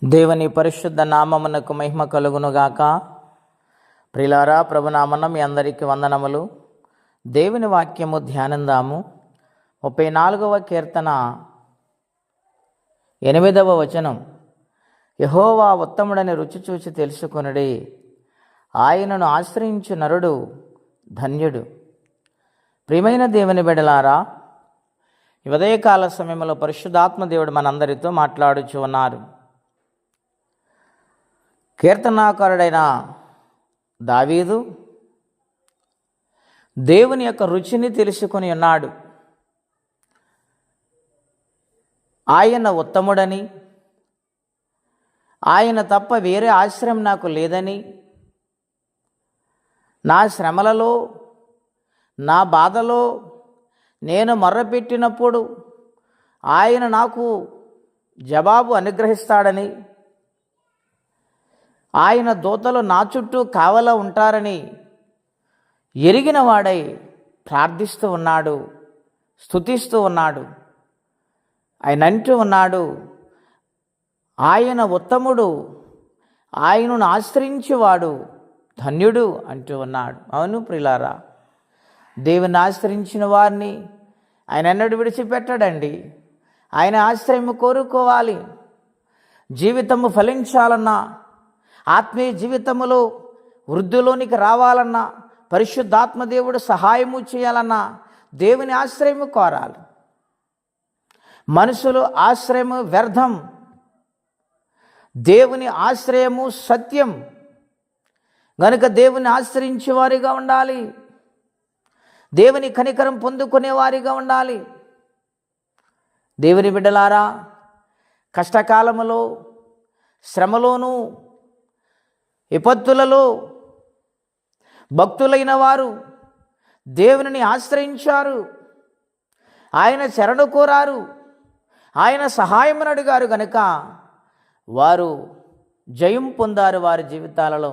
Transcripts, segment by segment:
దేవుని పరిశుద్ధ నామమునకు మహిమ కలుగునుగాక. ప్రిలారా, ప్రభునామన మీ అందరికీ వందనములు. దేవుని వాక్యము ధ్యానందాము. 34వ కీర్తన 8వ వచనం. యెహోవా ఉత్తముడని రుచి చూచి తెలుసుకొనుడి, ఆయనను ఆశ్రయించు నరుడు ధన్యుడు. ప్రియమైన దేవుని బిడ్డలారా, ఈ ఉదయకాల సమయంలో పరిశుద్ధాత్మ దేవుడు మనందరితో మాట్లాడుచు ఉన్నారు. కీర్తనాకారుడైన దావీదు దేవుని యొక్క రుచిని తెలుసుకొని ఉన్నాడు. ఆయన ఉత్తముడని, ఆయన తప్ప వేరే ఆశ్రయం నాకు లేదని, నా శ్రమలలో నా బాధలో నేను మొర్రపెట్టినప్పుడు ఆయన నాకు జవాబు అనుగ్రహిస్తాడని, ఆయన దూతలు నా చుట్టూ కావలా ఉంటారని ఎరిగిన వాడై ప్రార్థిస్తూ ఉన్నాడు, స్తుతిస్తూ ఉన్నాడు. ఆయన అంటూ ఉన్నాడు, ఆయన ఉత్తముడు, ఆయనను ఆశ్రయించేవాడు ధన్యుడు అంటూ ఉన్నాడు. అవును ప్రియులారా, దేవుని ఆశ్రయించిన వారిని ఆయన ఎన్నడూ విడిచిపెట్టాడండి. ఆయన ఆశ్రయం కోరుకోవాలి. జీవితము ఫలించాలన్నా, ఆత్మీయ జీవితములో వృద్ధిలోనికి రావాలన్నా, పరిశుద్ధాత్మ దేవుడు సహాయము చేయాలన్నా దేవుని ఆశ్రయము కోరాలి. మనుషులు ఆశ్రయము వ్యర్థం, దేవుని ఆశ్రయము సత్యం. గనుక దేవుని ఆశ్రయించే వారిగా ఉండాలి, దేవుని కనికరం పొందుకునే వారిగా ఉండాలి. దేవుని బిడ్డలారా, కష్టకాలములో, శ్రమలోనూ, విపత్తులలో భక్తులైన వారు దేవునిని ఆశ్రయించారు, ఆయన శరణు కోరారు, ఆయన సహాయమును అడిగారు. గనుక వారు జయం పొందారు వారి జీవితాలలో.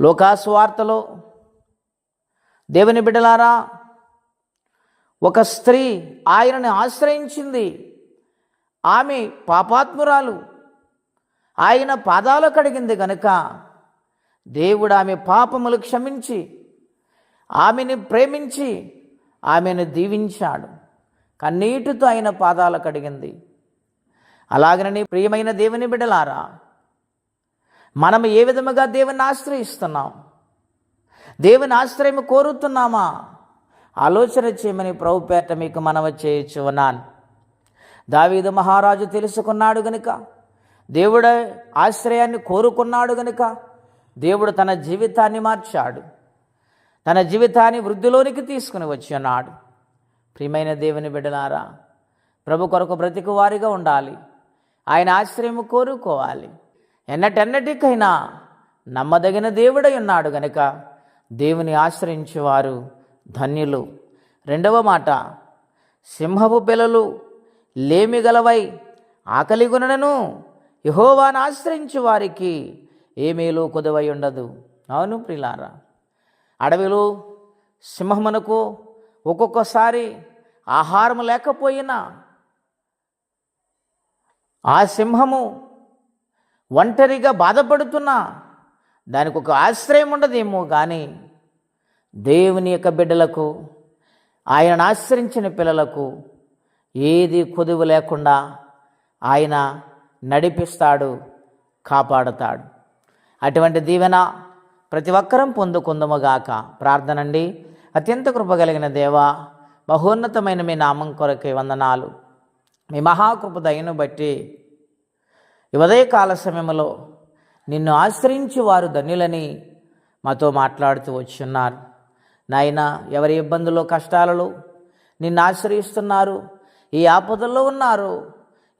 లోకాసువార్తలో దేవుని బిడ్డలారా, ఒక స్త్రీ ఆయనని ఆశ్రయించింది. ఆమె పాపాత్మురాలు, ఆయన పాదాలు కడిగింది. గనుక దేవుడు ఆమె పాపములు క్షమించి, ఆమెని ప్రేమించి, ఆమెను దీవించాడు. కన్నీటితో ఆయన పాదాలు కడిగింది. అలాగని ప్రియమైన దేవుని బిడ్డలారా, మనం ఏ విధముగా దేవుని ఆశ్రయిస్తున్నాం? దేవుని ఆశ్రయం కోరుతున్నామా? ఆలోచన చేయమని ప్రభుపేట మీకు మనవి చేయుచు ఉన్నాను. దావీదు మహారాజు తెలుసుకున్నాడు గనుక, దేవుడు ఆశ్రయాన్ని కోరుకున్నాడు గనుక దేవుడు తన జీవితాన్ని మార్చాడు, తన జీవితాన్ని వృద్ధిలోనికి తీసుకుని వచ్చి ఉన్నాడు. ప్రియమైన దేవుని బిడ్డలారా, ప్రభు కొరకు బ్రతికు వారిగా ఉండాలి. ఆయన ఆశ్రయము కోరుకోవాలి. ఎన్నటెన్నటికైనా నమ్మదగిన దేవుడై ఉన్నాడు గనుక దేవుని ఆశ్రయించేవారు ధన్యులు. రెండవ మాట, సింహపు పిల్లలు లేమిగలవై ఆకలిగొనను, యెహోవాను ఆశ్రయించు వారికి ఏ మేలు కొదువై ఉండదు. అవును ప్రియులారా, అడవిలో సింహమునకు ఒక్కొక్కసారి ఆహారం లేకపోయినా ఆ సింహము ఒంటరిగా బాధపడుతున్నా దానికి ఒక ఆశ్రయం ఉండదేమో, కానీ దేవుని యొక్క బిడ్డలకు, ఆయనను ఆశ్రయించిన పిల్లలకు ఏది కొదువు లేకుండా ఆయన నడిపిస్తాడు, కాపాడుతాడు. అటువంటి దీవెన ప్రతి ఒక్కరం పొందుకుందముగాక. ప్రార్థనండి. అత్యంత కృపగలిగిన దేవా, మహోన్నతమైన మీ నామం కొరకే వందనాలు. మీ మహాకృప దయను బట్టి ఈ ఉదయకాల సమయంలో నిన్ను ఆశ్రయించి వారు ధన్యులని మాతో మాట్లాడుతూ వచ్చున్నారు. నాయన, ఎవరి ఇబ్బందుల్లో, కష్టాలలో నిన్ను ఆశ్రయిస్తున్నారు, ఏ ఆపదల్లో ఉన్నారు,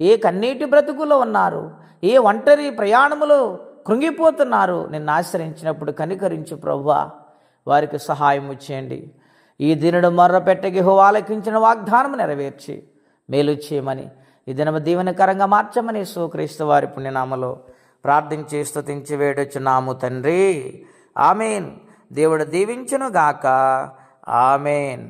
ఏ కన్నీటి బ్రతుకులో ఉన్నారు, ఏ ఒంటరి ప్రయాణములో కృంగిపోతున్నారు, నిన్ను ఆశ్రయించినప్పుడు కనికరించు ప్రభువా, వారికి సహాయం చేయండి. ఈ దినుడు మొర్రపెట్టగి ఆలకించిన వాగ్దానము నెరవేర్చి మేలు చేయమని, ఈ దినము దీవెనకరంగా మార్చమని యేసుక్రీస్తు వారి పుణ్యనామలో ప్రార్థించి స్తుతించి వేడుచున్నాము తండ్రి. ఆమెన్. దేవుడు దీవించును గాక. ఆమెన్.